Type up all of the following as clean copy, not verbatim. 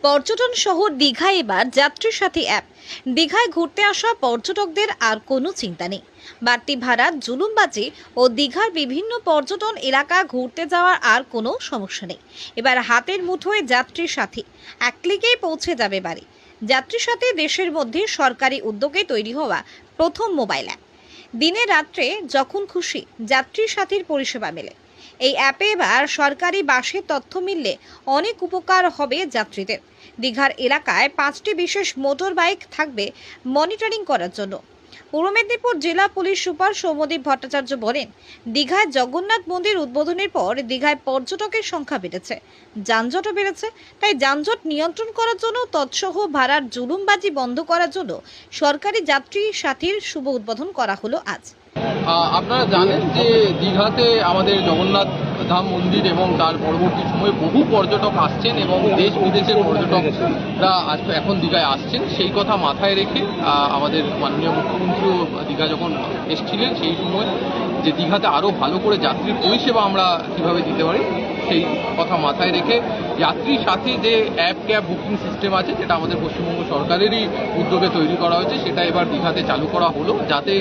পর্যটন শহর দীঘায় এবার যাত্রীর সাথী অ্যাপ। দীঘায় ঘুরতে আসা পর্যটকদের আর কোনো চিন্তা নেই। বাড়তি ভাড়া, জুলুমবাজি ও দীঘার বিভিন্ন পর্যটন এলাকা ঘুরতে যাওয়ার আর কোনো সমস্যা নেই। এবার হাতের মুঠোয় যাত্রীর সাথী, এক ক্লিকেই পৌঁছে যাবে বাড়ি। যাত্রীর সাথে দেশের মধ্যে সরকারি উদ্যোগে তৈরি হওয়া প্রথম মোবাইল অ্যাপ। দিনে রাত্রে যখন খুশি যাত্রীর সাথীর পরিষেবা মেলে। এই অ্যাপে এবার সরকারি বাসের তথ্য মিললে অনেক উপকার হবে যাত্রীদের। দীঘার এলাকায় 5টি বিশেষ মোটর বাইক থাকবে মনিটরিং করার জন্য। পূর্ব মেদিনীপুর জেলা পুলিশ সুপার সৌম্যদীপ ভট্টাচার্য বলেন, দীঘায় জগন্নাথ মন্দির উদ্বোধনের পর দীঘায় পর্যটকের সংখ্যা বেড়েছে, যানজটও বেড়েছে। তাই যানজট নিয়ন্ত্রণ করার জন্য তৎসহ ভাড়ার জুলুমবাজি বন্ধ করার জন্য সরকারি যাত্রী সাথীর শুভ উদ্বোধন করা হলো আজ। আপনারা জানেন যে দীঘাতে আমাদের জগন্নাথ ধাম মন্দির এবং তার পরবর্তী সময়ে বহু পর্যটক আসছেন এবং দেশ বিদেশের পর্যটকরা এখন দীঘায় আসছেন। সেই কথা মাথায় রেখে আমাদের মাননীয় মুখ্যমন্ত্রীও দীঘা যখন এসেছিলেন সেই সময় যে দীঘাতে আরও ভালো করে যাত্রীর পরিষেবা আমরা কীভাবে দিতে পারি সেই কথা মাথায় রেখে যাত্রীর সাথে যে অ্যাপ ক্যাব বুকিং সিস্টেম আছে, যেটা আমাদের পশ্চিমবঙ্গ সরকারেরই উদ্যোগে তৈরি করা হয়েছে, সেটা এবার দীঘাতে চালু করা হলো, যাতে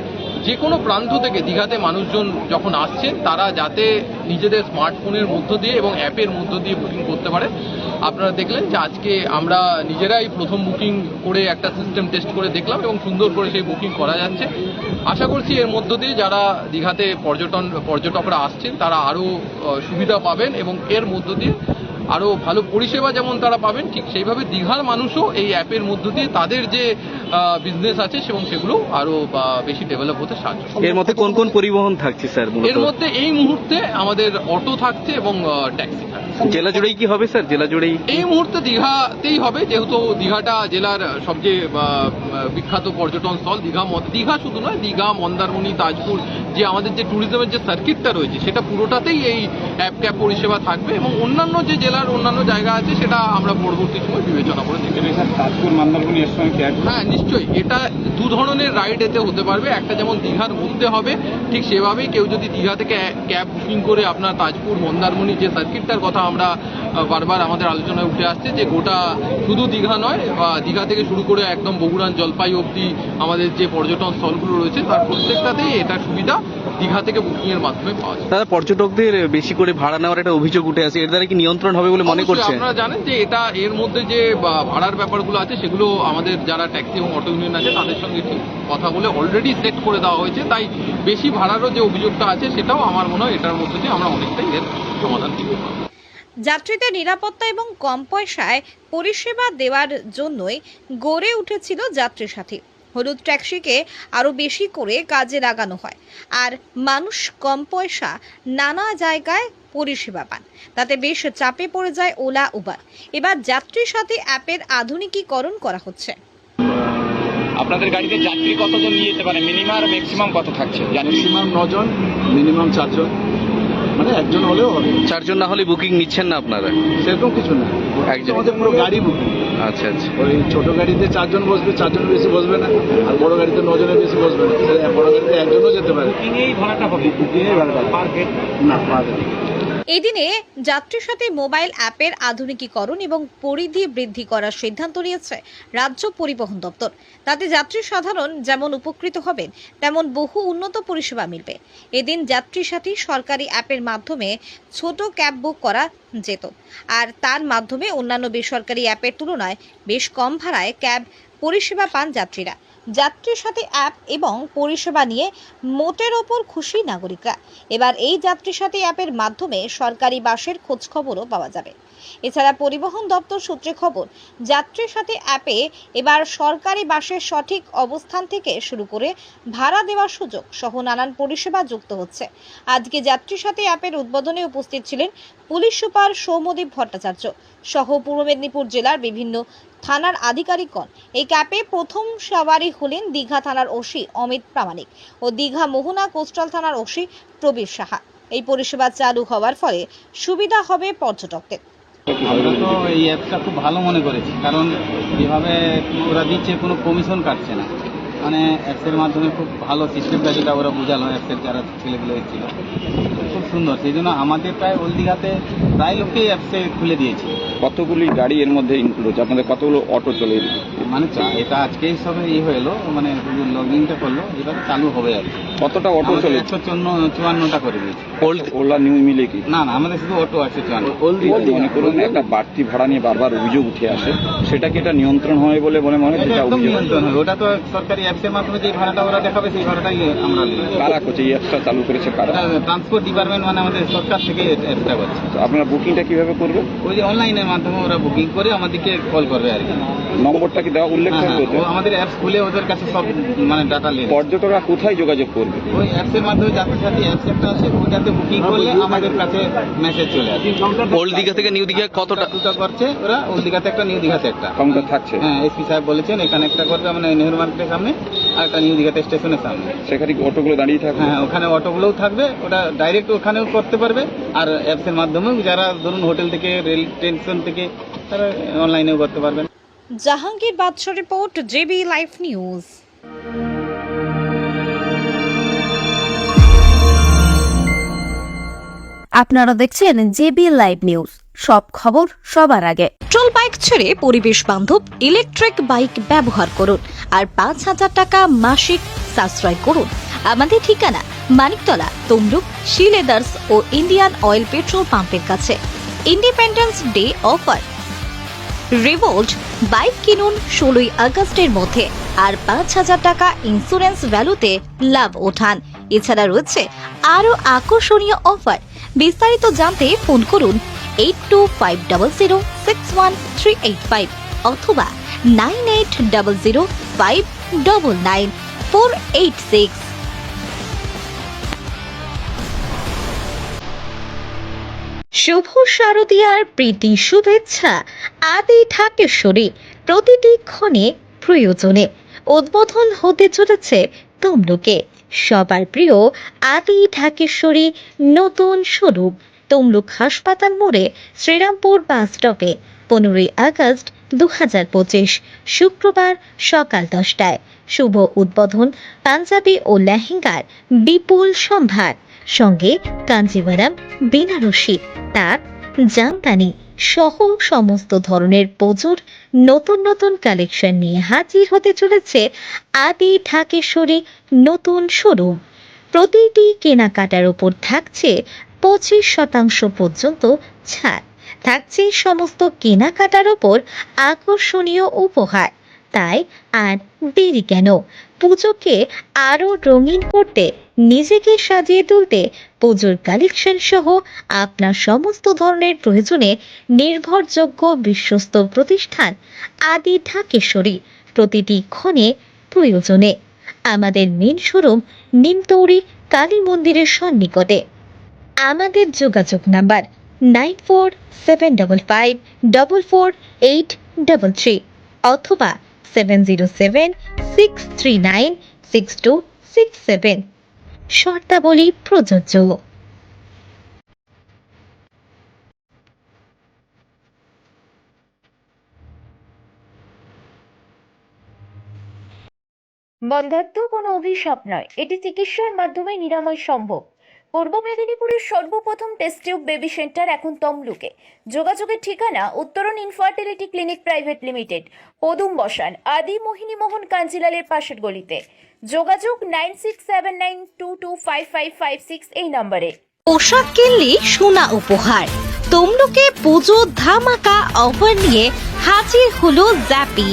যে কোনো প্রান্ত থেকে দীঘাতে মানুষজন যখন আসছেন তারা যাতে নিজেদের স্মার্টফোনের মধ্য দিয়ে এবং অ্যাপের মধ্য দিয়ে বুকিং করতে পারে। আপনারা দেখলেন যে আজকে আমরা নিজেরাই প্রথম বুকিং করে একটা সিস্টেম টেস্ট করে দেখলাম এবং সুন্দর করে সেই বুকিং করা যাচ্ছে। আশা করছি এর মধ্য দিয়ে যারা দীঘাতে পর্যটকরা আসছেন তারা আরও সুবিধা পাবেন এবং এর মধ্য দিয়ে আরও ভালো পরিষেবা যেমন তারা পাবেন, ঠিক সেইভাবে দীঘার মানুষও এই অ্যাপের মধ্য দিয়ে তাদের যে বিজনেস আছে এবং সেগুলো আরও বেশি ডেভেলপ হতে সাহায্য। এর মধ্যে কোন কোন পরিবহন থাকছে স্যার? এর মধ্যে এই মুহূর্তে আমাদের অটো থাকছে এবং ট্যাক্সি থাকছে। জেলা জুড়েই কি হবে স্যার? জেলা জুড়েই এই মুহূর্তে দীঘাতেই হবে, যেহেতু দীঘাটা জেলার সবচেয়ে বিখ্যাত পর্যটন স্থল। দীঘা শুধু নয়, দীঘা, মন্দারমণি, তাজপুর যে আমাদের যে ট্যুরিজমের যে সার্কিটটা রয়েছে সেটা পুরোটাতেই এই অ্যাপ ক্যাব পরিষেবা থাকবে এবং অন্যান্য যে জেলার অন্যান্য জায়গা আছে সেটা আমরা পরবর্তী সময় বিবেচনা করে দেখতে পারি। তাজপুর, মন্দারমণি এর সঙ্গে হ্যাঁ, নিশ্চয়ই এটা দু ধরনের রাইড এতে হতে পারবে। একটা যেমন দীঘার মধ্যে হবে, ঠিক সেভাবেই কেউ যদি দীঘা থেকে ক্যাব বুকিং করে আপনার তাজপুর, মন্দারমণি যে সার্কিটটার কথা আমরা বারবার আমাদের আলোচনায় উঠে আসছে, যে গোটা শুধু দীঘা নয়, দীঘা থেকে শুরু করে একদম বগুড়ান, জলপাই অবধি আমাদের যে পর্যটন স্থলগুলো রয়েছে তার প্রত্যেকটাতেই এটা সুবিধা দীঘা থেকে বুকিং এর মাধ্যমে পাওয়া যায়। দাদা, পর্যটকদের বেশি করে ভাড়া নেওয়ার একটা অভিযোগ উঠে আসে, এর দ্বারা কি নিয়ন্ত্রণ হবে বলে মনে করছেন? আপনারা জানেন যে এটা এর মধ্যে যে ভাড়ার ব্যাপারগুলো আছে সেগুলো আমাদের যারা ট্যাক্সি এবং অটো ইউনিয়ন আছে তাদের সঙ্গে ঠিক কথা বলে অলরেডি সেট করে দেওয়া হয়েছে। তাই বেশি ভাড়ারও যে অভিযোগটা আছে সেটাও আমার মনে হয় এটার মধ্যে দিয়ে আমরা অনেকটাই এর সমাধান দিব। যাত্রীদের নিরাপত্তা এবং কম পয়সায় পরিষেবা দেওয়ার জন্যই গড়ে উঠেছিল যাত্রী সাথী। হলুদ ট্যাক্সিকে আরও বেশি করে কাজে লাগানো হয়, আর মানুষ কম পয়সা নানা জায়গায় পরিষেবা পান। তাতে বেশ চাপে পড়ে যায় ওলা, উবার। এবার যাত্রী সাথী অ্যাপের আধুনিকীকরণ করা হচ্ছে। আপনাদের গাড়িতে যাত্রী কতজন নিয়ে যেতে পারে? মিনিমাম আর ম্যাক্সিমাম কত থাকছে? ম্যাক্সিমাম 9 জন, মিনিমাম 4 জন, মানে একজন হলেও হবে। 4 জন না হলে বুকিং নিচ্ছেন না আপনারা? সেরকম কিছু না, একজন আমাদের পুরো গাড়ি বুকিং। আচ্ছা আচ্ছা। ওই ছোট গাড়িতে 4 জন বসবে, 4 জনের বেশি বসবে না, আর বড় গাড়িতে 9 জনের বেশি বসবে না। বড় গাড়িতে একজনও যেতে পারে। বুকিংয়েই ভাড়াটা হবে? বুকিংয়েই ভাড়াটা পার হেড না, পার হেড। এদিনে যাত্রীর সাথে মোবাইল অ্যাপের আধুনিকীকরণ এবং পরিধি বৃদ্ধি করার সিদ্ধান্ত নিয়েছে রাজ্য পরিবহন দপ্তর। তাতে যাত্রী সাধারণ যেমন উপকৃত হবেন, তেমন বহু উন্নত পরিষেবা মিলবে। এদিন যাত্রী সাথী সরকারি অ্যাপের মাধ্যমে ছোট ক্যাব বুক করা যেত, আর তার মাধ্যমে অন্যান্য বেসরকারি অ্যাপের তুলনায় বেশ কম ভাড়ায় ক্যাব পরিষেবা পান যাত্রীরা। যাত্রীর সাথে অ্যাপ এবং পরিষেবা নিয়ে মোটের ওপর খুশি নাগরিকরা। এবার এই যাত্রীর সাথে অ্যাপের মাধ্যমে সরকারি বাসের খোঁজ খবরও পাওয়া যাবে। এছাড়া পরিবহন দপ্তর সূত্রে খবর, যাত্রীর সাথে অ্যাপে এবার সরকারি বাসের সঠিক অবস্থান থেকে শুরু করে ভাড়া দেওয়ার সুযোগ সহ নানান পরিষেবা যুক্ত হচ্ছে। আজকে যাত্রীর সাথে অ্যাপের উদ্বোধনে উপস্থিত ছিলেন পুলিশ সুপার সৌম্যদীপ ভট্টাচার্য সহ পূর্ব মেদিনীপুর জেলার বিভিন্ন থানার আধিকারিকগণ। এই ক্যাপে প্রথম সওয়ারি হলেন দীঘা থানার ওসি অমিত প্রামাণিক ও দীঘা মোহনা কোস্টাল থানার ওসি প্রবীর সাহা। এই পরিষেবা চালু হওয়ার ফলে সুবিধা হবে পর্যটকদের। আমরা তো এই অ্যাপটা খুব ভালো মনে করেছি, কারণ যেভাবে ওরা দিচ্ছে কোনো কমিশন কাটছে না, মানে অ্যাপসের মাধ্যমে খুব ভালো সিস্টেমটা যেটা ওরা বোঝালো, অ্যাপসের যারা ছেলেগুলো এসেছিল খুব সুন্দর। সেই জন্য আমাদের প্রায় ওল্ড দীঘাতে প্রায় লোককেই অ্যাপসে খুলে দিয়েছে। কতগুলি গাড়ি এর মধ্যে ইনক্লুড হচ্ছে, আপনাদের কতগুলো অটো চলে? মানে এটা আজকেই সবে হয়ে এলো, মানে লগ ইনটা করলো, এটা চালু হবে আর কি। কতটা অটো চলে? 154টা করে দিয়েছে। ওলা নিউ মিলে কি? না না, আমাদের শুধু অটো আছে 54। মনে করুন একটা বাড়তি ভাড়া নিয়ে বারবার অভিযোগ উঠে আসে, সেটা কি এটা নিয়ন্ত্রণ হয় বলে মনে হয়? এটা যেটা একদম অভিযোগ নিয়ন্ত্রণ হয়, ওটা তো সরকারি অ্যাপসের মাধ্যমে যে ভাড়াটা ওরা দেখাবে সেই ভাড়াটাই আমরা নিই। কারা করছে এই অ্যাপসটা চালু করেছে? কারা? ট্রান্সপোর্ট ডিপার্টমেন্ট, মানে আমাদের সরকার থেকে অ্যাপসটা করছে। তো আপনারা বুকিংটা কিভাবে করবে? ওই যে অনলাইনের মাধ্যমে ওরা বুকিং করে আমাদেরকে কল করবে আর কি। নম্বরটা কি দেওয়া উল্লেখ হ্যাঁ, থাকবে? ও আমাদের অ্যাপস খুলে ওদের কাছে সব মানে ডাটা নিয়ে নেয়। পর্যটকরা কোথায় যোগাযোগ করবে? ওই অ্যাপসের মাধ্যমে যাত্রী সাথী অ্যাপস একটা আছে, ওটাতে বুকিং করলে আমাদের কাছে মেসেজ চলে আসে। ওল্ড দীঘা থেকে নিউ দীঘা কতটা? দুটো করছে ওরা, ওল্ড দীঘাতে একটা, নিউ দীঘাতে একটা। কাউন্টার থাকছে? হ্যাঁ, এসপি সাহেব বলেছেন এখানে একটা করবে, মানে নেহরু মার্কেটের সামনে, আর একটা নিউ দীঘাতে স্টেশনের সামনে। সেখানে কি অটোগুলো দাঁড়িয়ে থাকবে? হ্যাঁ, ওখানে অটোগুলোও থাকবে, ওটা ডাইরেক্ট ওখানেও করতে পারবে, আর অ্যাপসের মাধ্যমেও যারা ধরুন হোটেল থেকে, রেল স্টেশন থেকে, তারা অনলাইনেও করতে পারবেন। জাহাঙ্গীর বাদশা রিপোর্ট, জেবি লাইভ নিউজ। আপনারা দেখছেন জেবি লাইভ নিউজ, সব খবর সবার আগে। পেট্রোল বাইক ছেড়ে পরিবেশ বান্ধব ইলেকট্রিক বাইক ব্যবহার করুন আর 5,000 টাকা মাসিক সাশ্রয় করুন। আমাদের ঠিকানা মানিকতলা, তমলুক, শি লেদার্স ও ইন্ডিয়ান অয়েল পেট্রোল পাম্পের কাছে। Independence day offer, revolt bike কিনুন 16 আগস্টের মধ্যে আর 5,000 টাকা ইন্স্যুরেন্স ভ্যালুতে লাভ ওঠান। এছাড়া রয়েছে আরও আকর্ষণীয় অফার। বিস্তারিত জানতে ফোন করুন 8250061385 অথবা 9800599486। শুভ শারদীয়ার প্রীতি শুভেচ্ছা আদি ঢাকেশ্বরী। প্রতিটি ক্ষণে প্রয়োজনে উদ্বোধন হতে চলেছে তমলুকে সবার প্রিয় আদি ঢাকেশ্বরী নতুন স্বরূপ। তমলুক হাসপাতাল মোড়ে শ্রীরামপুর বাস স্টপে 15 আগস্ট 2025 শুক্রবার সকাল 10টায় শুভ উদ্বোধন। পাঞ্জাবি ও লেহেঙ্গার বিপুল সম্ভার, সঙ্গে কাঞ্জিভারাম, বেনারসি, তাঁত, জামদানি সহ সমস্ত ধরনের পুজোর নতুন নতুন কালেকশন নিয়ে হাজির হতে চলেছে আদি ঢাকেশ্বরী নতুন শোরুম। প্রতিটি কেনাকাটার উপর থাকছে 25% পর্যন্ত ছাড়। থাকছে সমস্ত কেনাকাটার উপর আকর্ষণীয় উপহার। তাই আর দেরি কেন? পুজোকে আরও রঙিন করতে, নিজেকে সাজিয়ে তুলতে পুজোর কালেকশন সহ আপনার সমস্ত ধরনের প্রয়োজনে নির্ভরযোগ্য বিশ্বস্ত প্রতিষ্ঠান আদি ঢাকেশ্বরী। প্রতিটি ক্ষণে প্রয়োজনে আমাদের মেন শোরুম নিমতৌরি কালী মন্দিরের সন্নিকটে। আমাদের যোগাযোগ নাম্বার 9475544833 অথবা 7076396267। শর্তাবলী প্রযোজ্য। বন্ধ্যাত্ব কোনো অভিশাপ নয়, এটি চিকিৎসার মাধ্যমে নিরাময় সম্ভব। পূর্ব মেদিনীপুরের সর্বপ্রথম টেস্ট টিউব বেবি সেন্টার এখন তমলুকে। যোগাযোগের ঠিকানা উত্তরণ ইনফার্টিলিটি ক্লিনিক প্রাইভেট লিমিটেড, পদুম বসান, আদি মোহিনী মোহন কাঞ্জিলালের পাশের গলিতে। যোগাযোগ 9679225556 এই নম্বরে। পোশাক কিনলে সোনা উপহার। তমলুকে পুজো ধামাকা অফার নিয়ে হাজির হলো জ্যাপি।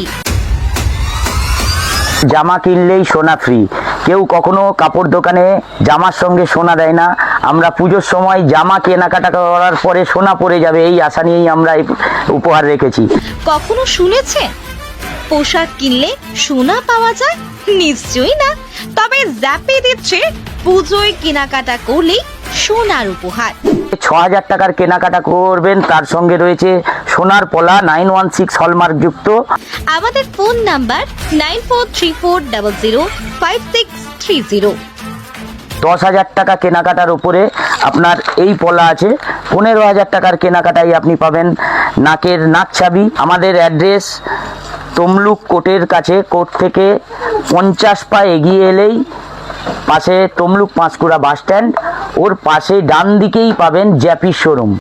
জামা কিনলেই সোনা ফ্রি। কেউ কখনো কাপড় দোকানে জামার সঙ্গে সোনা দেয় না। আমরা পুজোর সময় জামা কেনাকাটা করার পরে সোনা পরে যাবে এই আশা নিয়েই আমরা এই উপহার রেখেছি। কখনো শুনেছেন পোশাক কিনলে সোনা পাওয়া যায়? নিশ্চয়ই না। তবে জ্যাপি দিচ্ছে পুজোয় কেনাকাটা করলেই সোনার উপহার। 6,000 টাকার কেনাকাটা করবেন, তার সঙ্গে রয়েছে সোনার পলা 916 হলমার্ক যুক্ত। আমাদের ফোন নাম্বার 9434005630। 10,000 টাকা কেনাকাটার উপরে আপনার এই পলা আছে। 15,000 টাকার কেনাকাটায় আপনি পাবেন নাকের নাক ছাবি। আমাদের অ্যাড্রেস তমলুক কোর্টের কাছে, কোর্ট থেকে 50 পা এগিয়ে এলেই পাশে তমলুক পাঁশকুড়া বাস স্ট্যান্ড, ওর পাশে ডান দিকেই পাবেন জ্যাপির শোরুম।